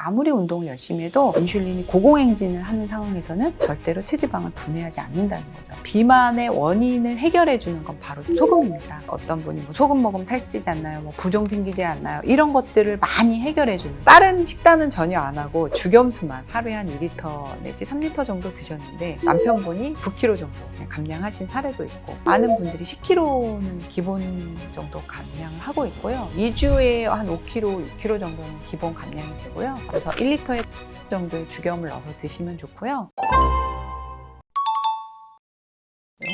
아무리 운동을 열심히 해도 인슐린이 고공행진을 하는 상황에서는 절대로 체지방을 분해하지 않는다는 거죠. 비만의 원인을 해결해 주는 건 바로 소금입니다. 어떤 분이 뭐 소금 먹으면 살찌지 않나요? 뭐 부종 생기지 않나요? 이런 것들을 많이 해결해 주는, 다른 식단은 전혀 안 하고 죽염수만 하루에 한 2리터 내지 3리터 정도 드셨는데 남편분이 9kg 정도 감량하신 사례도 있고, 많은 분들이 10kg는 기본 정도 감량을 하고 있고요. 2주에 한 5kg, 6kg 정도는 기본 감량이 되고요. 그래서 1리터에 정도의 죽염을 넣어서 드시면 좋고요.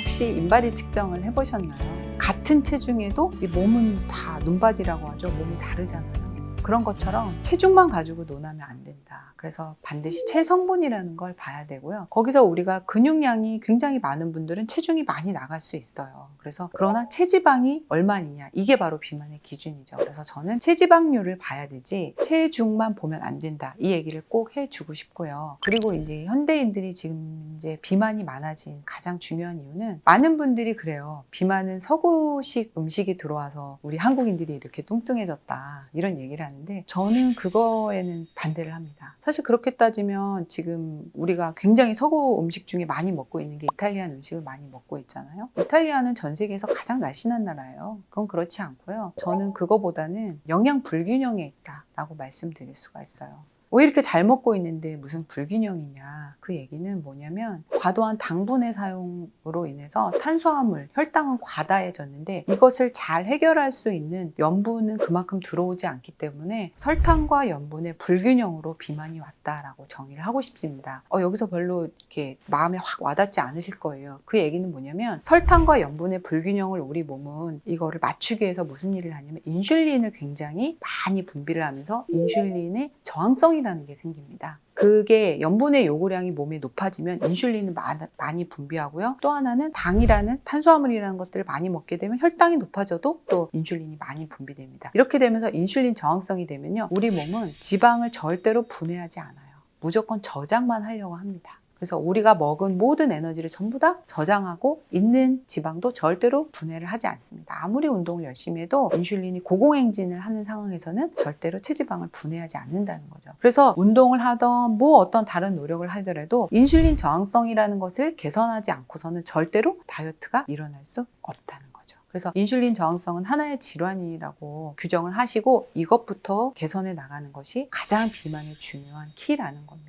혹시 인바디 측정을 해보셨나요? 같은 체중에도 이 몸은 다 눈바디라고 하죠. 몸이 다르잖아요. 그런 것처럼 체중만 가지고 논하면 안 된다. 그래서 반드시 체성분이라는 걸 봐야 되고요. 거기서 우리가 근육량이 굉장히 많은 분들은 체중이 많이 나갈 수 있어요. 그래서 그러나 체지방이 얼마냐, 이게 바로 비만의 기준이죠. 그래서 저는 체지방률을 봐야 되지 체중만 보면 안 된다, 이 얘기를 꼭 해주고 싶고요. 그리고 이제 현대인들이 지금 이제 비만이 많아진 가장 중요한 이유는, 많은 분들이 그래요. 비만은 서구식 음식이 들어와서 우리 한국인들이 이렇게 뚱뚱해졌다, 이런 얘기를 하는데 저는 그거에는 반대를 합니다. 사실 그렇게 따지면 지금 우리가 굉장히 서구 음식 중에 많이 먹고 있는 게 이탈리안 음식을 많이 먹고 있잖아요. 이탈리아는 전 세계에서 가장 날씬한 나라예요. 그건 그렇지 않고요. 저는 그거보다는 영양 불균형에 있다라고 말씀드릴 수가 있어요. 왜 이렇게 잘 먹고 있는데 무슨 불균형이냐, 그 얘기는 뭐냐면, 과도한 당분의 사용으로 인해서 탄수화물, 혈당은 과다해졌는데 이것을 잘 해결할 수 있는 염분은 그만큼 들어오지 않기 때문에 설탕과 염분의 불균형으로 비만이 왔다라고 정의를 하고 싶습니다. 여기서 별로 이렇게 마음에 확 와닿지 않으실 거예요. 그 얘기는 뭐냐면, 설탕과 염분의 불균형을 우리 몸은 이거를 맞추기 위해서 무슨 일을 하냐면 인슐린을 굉장히 많이 분비를 하면서 인슐린의 저항성이 라는 게 생깁니다. 그게 염분의 요구량이 몸에 높아지면 인슐린을 많이 분비하고요. 또 하나는 당이라는 탄수화물이라는 것들을 많이 먹게 되면 혈당이 높아져도 또 인슐린이 많이 분비됩니다. 이렇게 되면서 인슐린 저항성이 되면요, 우리 몸은 지방을 절대로 분해하지 않아요. 무조건 저장만 하려고 합니다. 그래서 우리가 먹은 모든 에너지를 전부 다 저장하고, 있는 지방도 절대로 분해를 하지 않습니다. 아무리 운동을 열심히 해도 인슐린이 고공행진을 하는 상황에서는 절대로 체지방을 분해하지 않는다는 거죠. 그래서 운동을 하던 뭐 어떤 다른 노력을 하더라도 인슐린 저항성이라는 것을 개선하지 않고서는 절대로 다이어트가 일어날 수 없다는 거죠. 그래서 인슐린 저항성은 하나의 질환이라고 규정을 하시고, 이것부터 개선해 나가는 것이 가장 비만의 중요한 키라는 겁니다.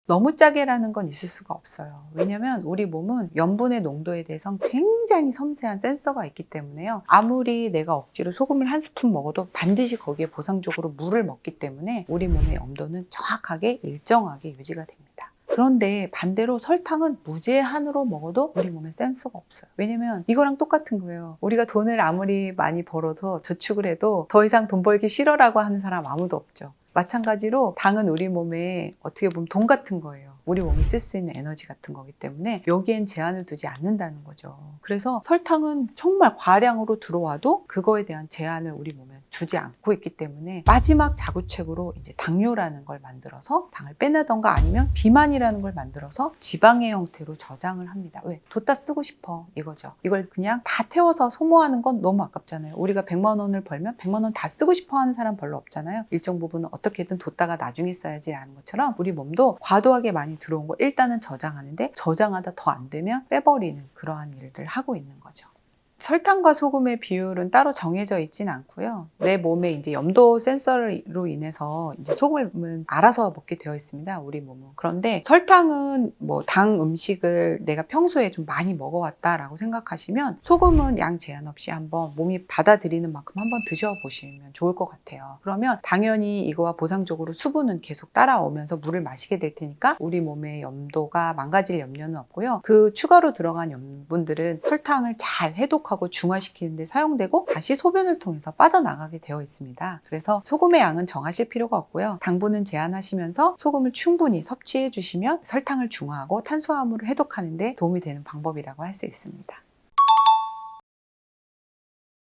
너무 짜게라는 건 있을 수가 없어요. 왜냐면 우리 몸은 염분의 농도에 대해서는 굉장히 섬세한 센서가 있기 때문에요. 아무리 내가 억지로 소금을 한 스푼 먹어도 반드시 거기에 보상적으로 물을 먹기 때문에 우리 몸의 염도는 정확하게 일정하게 유지가 됩니다. 그런데 반대로 설탕은 무제한으로 먹어도 우리 몸에 센서가 없어요. 왜냐면 이거랑 똑같은 거예요. 우리가 돈을 아무리 많이 벌어서 저축을 해도 더 이상 돈 벌기 싫어라고 하는 사람 아무도 없죠. 마찬가지로 당은 우리 몸에 어떻게 보면 돈 같은 거예요. 우리 몸이 쓸 수 있는 에너지 같은 거기 때문에 여기엔 제한을 두지 않는다는 거죠. 그래서 설탕은 정말 과량으로 들어와도 그거에 대한 제한을 우리 몸에 주지 않고 있기 때문에 마지막 자구책으로 이제 당뇨라는 걸 만들어서 당을 빼내던가 아니면 비만이라는 걸 만들어서 지방의 형태로 저장을 합니다. 왜? 뒀다 쓰고 싶어, 이거죠. 이걸 그냥 다 태워서 소모하는 건 너무 아깝잖아요. 우리가 100만 원을 벌면 100만 원 다 쓰고 싶어 하는 사람 별로 없잖아요. 일정 부분은 어떻게든 뒀다가 나중에 써야지 라는 것처럼 우리 몸도 과도하게 많이 들어온 거 일단은 저장하는데, 저장하다 더 안 되면 빼버리는 그러한 일들을 하고 있는 거죠. 설탕과 소금의 비율은 따로 정해져 있진 않고요. 내 몸에 이제 염도 센서로 인해서 이제 소금은 알아서 먹게 되어 있습니다. 우리 몸은. 그런데 설탕은 뭐 당 음식을 내가 평소에 좀 많이 먹어왔다라고 생각하시면 소금은 양 제한 없이 한번 몸이 받아들이는 만큼 한번 드셔보시면 좋을 것 같아요. 그러면 당연히 이거와 보상적으로 수분은 계속 따라오면서 물을 마시게 될 테니까 우리 몸의 염도가 망가질 염려는 없고요. 그 추가로 들어간 염분들은 설탕을 잘 해독하고 중화시키는 데 사용되고 다시 소변을 통해서 빠져나가게 되어 있습니다. 그래서 소금의 양은 정하실 필요가 없고요. 당분은 제한하시면서 소금을 충분히 섭취해 주시면 설탕을 중화하고 탄수화물을 해독하는 데 도움이 되는 방법이라고 할 수 있습니다.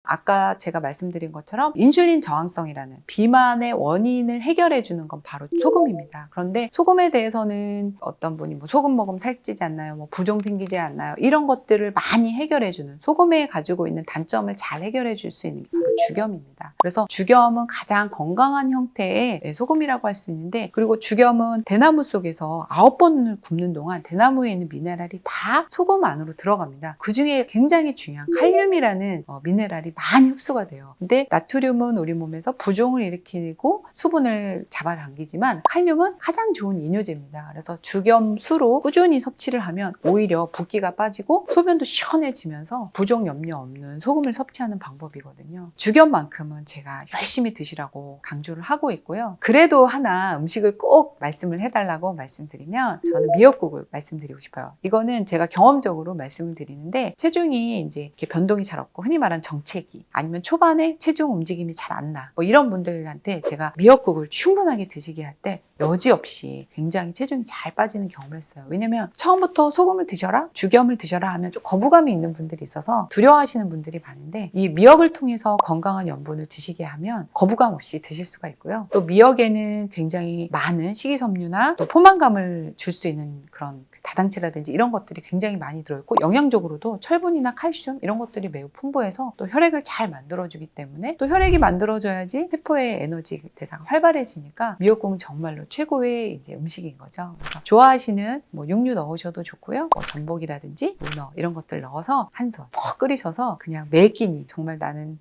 아까 제가 말씀드린 것처럼 인슐린 저항성이라는 비만의 원인을 해결해 주는 건 바로 소금입니다. 그런데 소금에 대해서는 어떤 분이 뭐 소금 먹으면 살찌지 않나요? 뭐 부종 생기지 않나요? 이런 것들을 많이 해결해 주는, 소금에 가지고 있는 단점을 잘 해결해 줄 수 있는 게 바로 죽염입니다. 그래서 죽염은 가장 건강한 형태의 소금이라고 할 수 있는데, 그리고 죽염은 대나무 속에서 9번을 굽는 동안 대나무에 있는 미네랄이 다 소금 안으로 들어갑니다. 그 중에 굉장히 중요한 칼륨이라는 미네랄이 많이 흡수가 돼요. 근데 나트륨은 우리 몸에서 부종을 일으키고 수분을 잡아당기지만 칼륨은 가장 좋은 이뇨제입니다. 그래서 죽염수로 꾸준히 섭취를 하면 오히려 붓기가 빠지고 소변도 시원해지면서 부종 염려 없는 소금을 섭취하는 방법이거든요. 죽염만큼은 제가 열심히 드시라고 강조를 하고 있고요. 그래도 하나 음식을 꼭 말씀을 해달라고 말씀드리면 저는 미역국을 말씀드리고 싶어요. 이거는 제가 경험적으로 말씀을 드리는데, 체중이 이제 이렇게 변동이 잘 없고 흔히 말하는 정체기, 아니면 초반에 체중 움직임이 잘 안 나, 뭐 이런 분들한테 제가 미역국을 충분하게 드시게 할 때 여지없이 굉장히 체중이 잘 빠지는 경험을 했어요. 왜냐면 처음부터 소금을 드셔라, 죽염을 드셔라 하면 좀 거부감이 있는 분들이 있어서 두려워하시는 분들이 많은데, 이 미역을 통해서 건강한 염분을 드시게 하면 거부감 없이 드실 수가 있고요. 또 미역에는 굉장히 많은 식이섬유나 또 포만감을 줄 수 있는 그런 다당체라든지 이런 것들이 굉장히 많이 들어있고, 영양적으로도 철분이나 칼슘 이런 것들이 매우 풍부해서 또 혈액을 잘 만들어주기 때문에, 또 혈액이 만들어져야지 세포의 에너지 대사가 활발해지니까 미역국은 정말로 최고의 이제 음식인 거죠. 그래서 좋아하시는 뭐 육류 넣으셔도 좋고요. 뭐 전복이라든지 문어 이런 것들 넣어서 한 손 푹 끓이셔서 그냥 매 끼니, 정말 난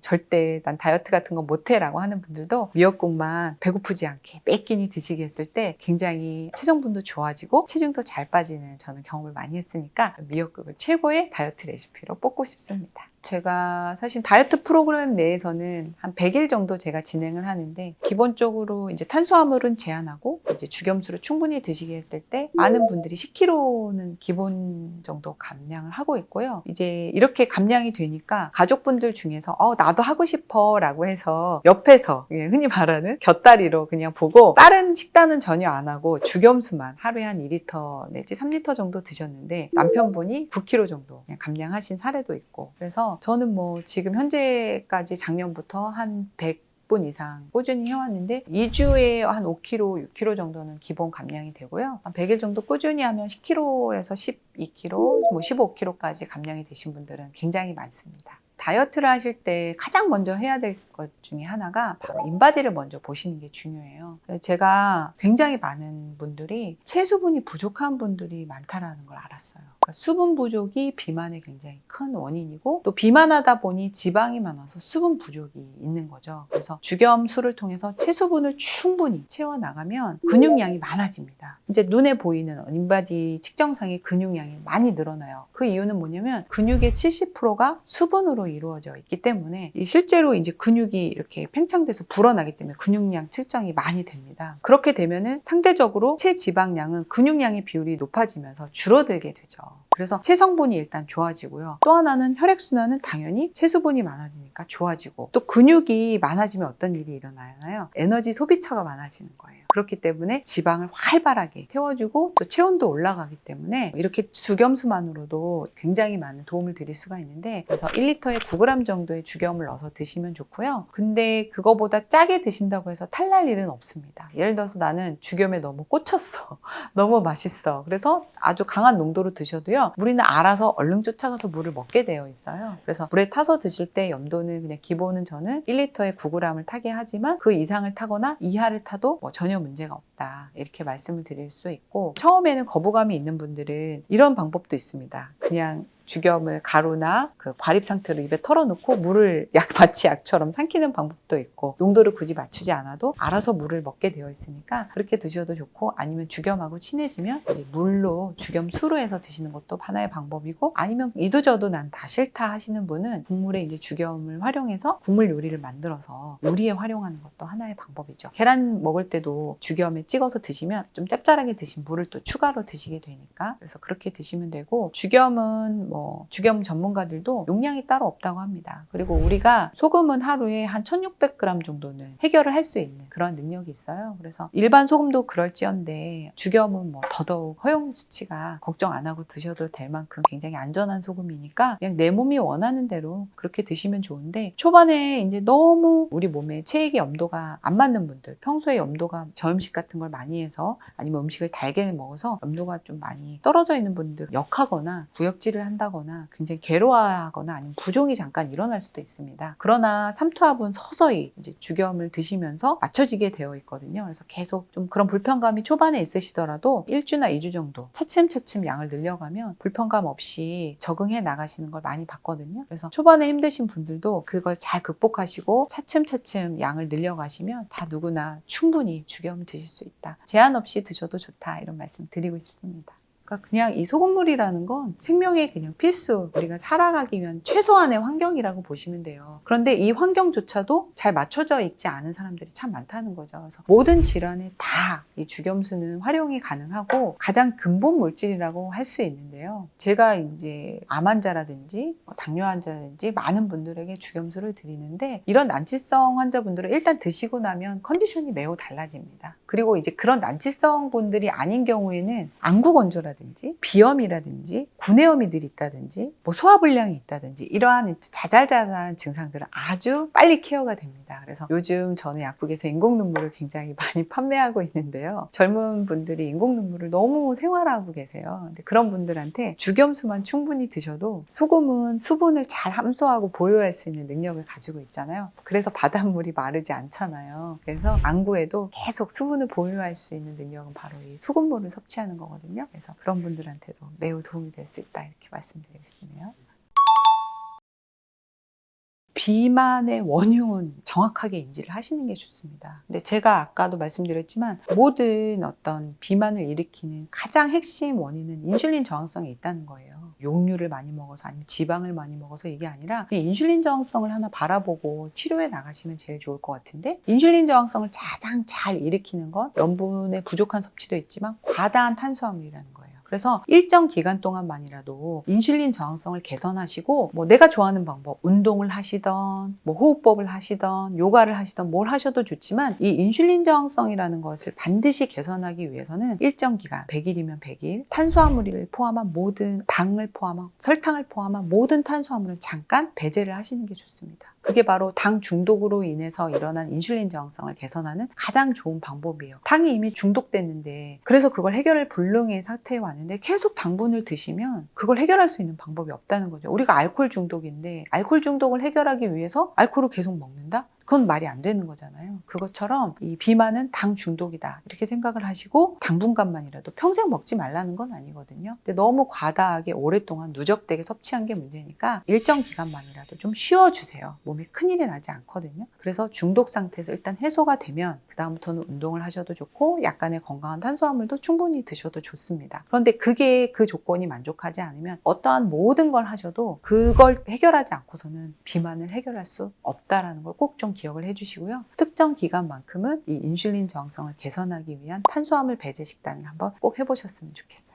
다이어트 같은 거 못해라고 하는 분들도 미역국만 배고프지 않게 매 끼니 드시게 했을 때 굉장히 체성분도 좋아지고 체중도 잘 빠지는, 저는 경험을 많이 했으니까 미역국을 최고의 다이어트 레시피로 뽑고 싶습니다. 제가 사실 다이어트 프로그램 내에서는 한 100일 정도 제가 진행을 하는데, 기본적으로 이제 탄수화물은 제한하고 이제 죽염수를 충분히 드시게 했을 때 많은 분들이 10kg는 기본 정도 감량을 하고 있고요. 이제 이렇게 감량이 되니까 가족분들 중에서 나도 하고 싶어 라고 해서 옆에서 흔히 말하는 곁다리로 그냥 보고 다른 식단은 전혀 안 하고 죽염수만 하루에 한 2리터 내지 3리터 정도 드셨는데 남편분이 9kg 정도 그냥 감량하신 사례도 있고, 그래서 저는 뭐 지금 현재까지 작년부터 한 100분 이상 꾸준히 해왔는데 2주에 한 5kg, 6kg 정도는 기본 감량이 되고요. 한 100일 정도 꾸준히 하면 10kg에서 12kg, 뭐 15kg까지 감량이 되신 분들은 굉장히 많습니다. 다이어트를 하실 때 가장 먼저 해야 될 것 중에 하나가 바로 인바디를 먼저 보시는 게 중요해요. 제가 굉장히 많은 분들이 체수분이 부족한 분들이 많다라는 걸 알았어요. 그러니까 수분 부족이 비만의 굉장히 큰 원인이고, 또 비만하다 보니 지방이 많아서 수분 부족이 있는 거죠. 그래서 죽염수를 통해서 체수분을 충분히 채워나가면 근육량이 많아집니다. 이제 눈에 보이는 인바디 측정상의 근육량이 많이 늘어나요. 그 이유는 뭐냐면 근육의 70%가 수분으로 이루어져 있기 때문에, 실제로 이제 근육이 이렇게 팽창돼서 불어나기 때문에 근육량 측정이 많이 됩니다. 그렇게 되면은 상대적으로 체지방량은 근육량의 비율이 높아지면서 줄어들게 되죠. 그래서 체성분이 일단 좋아지고요. 또 하나는 혈액순환은 당연히 체수분이 많아지니까 좋아지고, 또 근육이 많아지면 어떤 일이 일어나요? 에너지 소비처가 많아지는 거예요. 그렇기 때문에 지방을 활발하게 태워주고 또 체온도 올라가기 때문에 이렇게 죽염수만으로도 굉장히 많은 도움을 드릴 수가 있는데, 그래서 1리터에 9g 정도의 죽염을 넣어서 드시면 좋고요. 근데 그거보다 짜게 드신다고 해서 탈날 일은 없습니다. 예를 들어서 나는 죽염에 너무 꽂혔어. 너무 맛있어. 그래서 아주 강한 농도로 드셔도요, 우리는 알아서 얼른 쫓아가서 물을 먹게 되어 있어요. 그래서 물에 타서 드실 때 염도는 그냥 기본은 저는 1리터에 9g을 타게 하지만 그 이상을 타거나 이하를 타도 뭐 전혀 문제가 없다, 이렇게 말씀을 드릴 수 있고, 처음에는 거부감이 있는 분들은 이런 방법도 있습니다. 그냥 죽염을 가루나 그 과립 상태로 입에 털어놓고 물을 마치 약처럼 삼키는 방법도 있고, 농도를 굳이 맞추지 않아도 알아서 물을 먹게 되어 있으니까 그렇게 드셔도 좋고, 아니면 죽염하고 친해지면 이제 물로 죽염수로 해서 드시는 것도 하나의 방법이고, 아니면 이도저도 난 다 싫다 하시는 분은 국물에 이제 죽염을 활용해서 국물 요리를 만들어서 요리에 활용하는 것도 하나의 방법이죠. 계란 먹을 때도 죽염에 찍어서 드시면 좀 짭짤하게 드신 물을 또 추가로 드시게 되니까, 그래서 그렇게 드시면 되고, 죽염은 죽염은 뭐 죽염 전문가들도 용량이 따로 없다고 합니다. 그리고 우리가 소금은 하루에 한 1600g 정도는 해결을 할 수 있는 그런 능력이 있어요. 그래서 일반 소금도 그럴지언데 죽염은 뭐 더더욱 허용 수치가 걱정 안 하고 드셔도 될 만큼 굉장히 안전한 소금이니까 그냥 내 몸이 원하는 대로 그렇게 드시면 좋은데, 초반에 이제 너무 우리 몸에 체액의 염도가 안 맞는 분들, 평소에 염도가 저음식 같은 걸 많이 해서 아니면 음식을 달게 먹어서 염도가 좀 많이 떨어져 있는 분들, 역하거나 구역질을 한다거나 굉장히 괴로워하거나 아니면 부종이 잠깐 일어날 수도 있습니다. 그러나 삼투압은 서서히 이제 죽염을 드시면서 맞춰지게 되어 있거든요. 그래서 계속 좀 그런 불편감이 초반에 있으시더라도 1주나 2주 정도 차츰차츰 양을 늘려가면 불편감 없이 적응해 나가시는 걸 많이 봤거든요. 그래서 초반에 힘드신 분들도 그걸 잘 극복하시고 차츰차츰 양을 늘려가시면 다 누구나 충분히 죽염 드실 수 있다. 제한 없이 드셔도 좋다. 이런 말씀 드리고 싶습니다. 그러니까 그냥 이 소금물이라는 건 생명의 그냥 필수, 우리가 살아가기 위한 최소한의 환경이라고 보시면 돼요. 그런데 이 환경조차도 잘 맞춰져 있지 않은 사람들이 참 많다는 거죠. 그래서 모든 질환에 다 이 죽염수는 활용이 가능하고 가장 근본 물질이라고 할 수 있는데요. 제가 이제 암 환자라든지 당뇨 환자라든지 많은 분들에게 죽염수를 드리는데, 이런 난치성 환자분들은 일단 드시고 나면 컨디션이 매우 달라집니다. 그리고 이제 그런 난치성 분들이 아닌 경우에는 안구건조라든지 비염이라든지 구내염이 늘 있다든지 뭐 소화불량이 있다든지 이러한 자잘자잘한 증상들은 아주 빨리 케어가 됩니다. 그래서 요즘 저는 약국에서 인공눈물을 굉장히 많이 판매하고 있는데요. 젊은 분들이 인공눈물을 너무 생활하고 계세요. 근데 그런 분들한테 죽염수만 충분히 드셔도, 소금은 수분을 잘 함소하고 보유할 수 있는 능력을 가지고 있잖아요. 그래서 바닷물이 마르지 않잖아요. 그래서 안구에도 계속 수분을 보유할 수 있는 능력은 바로 이 소금물을 섭취하는 거거든요. 그래서 그런 분들한테도 매우 도움이 될 수 있다, 이렇게 말씀드리겠습니다. 비만의 원흉은 정확하게 인지를 하시는 게 좋습니다. 근데 제가 아까도 말씀드렸지만 모든 어떤 비만을 일으키는 가장 핵심 원인은 인슐린 저항성에 있다는 거예요. 용류를 많이 먹어서 아니면 지방을 많이 먹어서 이게 아니라 인슐린 저항성을 하나 바라보고 치료해 나가시면 제일 좋을 것 같은데, 인슐린 저항성을 가장 잘 일으키는 건 염분의 부족한 섭취도 있지만 과다한 탄수화물이라는 거예요. 그래서 일정 기간 동안만이라도 인슐린 저항성을 개선하시고, 뭐 내가 좋아하는 방법, 운동을 하시던 뭐 호흡법을 하시던 요가를 하시던 뭘 하셔도 좋지만, 이 인슐린 저항성이라는 것을 반드시 개선하기 위해서는 일정 기간, 100일이면 100일, 탄수화물을 포함한 모든, 당을 포함한, 설탕을 포함한 모든 탄수화물을 잠깐 배제를 하시는 게 좋습니다. 그게 바로 당 중독으로 인해서 일어난 인슐린 저항성을 개선하는 가장 좋은 방법이에요. 당이 이미 중독됐는데, 그래서 그걸 해결을 불능의 상태에 왔는데 계속 당분을 드시면 그걸 해결할 수 있는 방법이 없다는 거죠. 우리가 알코올 중독인데 알코올 중독을 해결하기 위해서 알코올을 계속 먹는다? 그건 말이 안 되는 거잖아요. 그것처럼 이 비만은 당 중독이다, 이렇게 생각을 하시고 당분간만이라도, 평생 먹지 말라는 건 아니거든요. 근데 너무 과다하게 오랫동안 누적되게 섭취한 게 문제니까 일정 기간만이라도 좀 쉬어주세요. 몸에 큰일이 나지 않거든요. 그래서 중독 상태에서 일단 해소가 되면 그 다음부터는 운동을 하셔도 좋고 약간의 건강한 탄수화물도 충분히 드셔도 좋습니다. 그런데 그게 그 조건이 만족하지 않으면 어떠한 모든 걸 하셔도 그걸 해결하지 않고서는 비만을 해결할 수 없다라는 걸 꼭 좀 기억을 해주시고요. 특정 기간만큼은 이 인슐린 저항성을 개선하기 위한 탄수화물 배제 식단을 한번 꼭 해보셨으면 좋겠습니다.